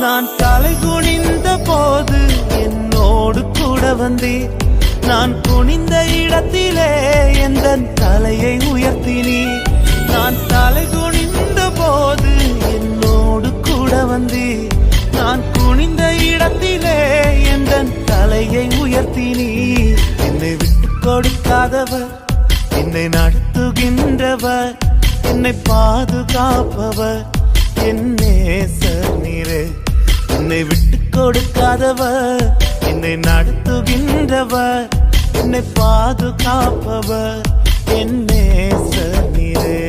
நான் தலை குனிந்த போது என்னோடு கூட வந்தீர். நான் குனிந்த இடத்திலே எந்த தலையை உயர்த்தினீர். நான் தலை குனிந்த போது என்னோடு கூட வந்தீர். நான் குனிந்த இடத்திலே எந்த தலையை உயர்த்தினீர். என்னை விட்டு கொடுக்காதவர், என்னை நடத்துகின்றவர், என்னை பாதுகாப்பவர் என் நேசர் நீரே. என்னை விட்டு கொடுக்காதவர், என்னை நடத்துகின்றவர், என்னை பாதுகாப்பவர் என் நேசர் நீரே.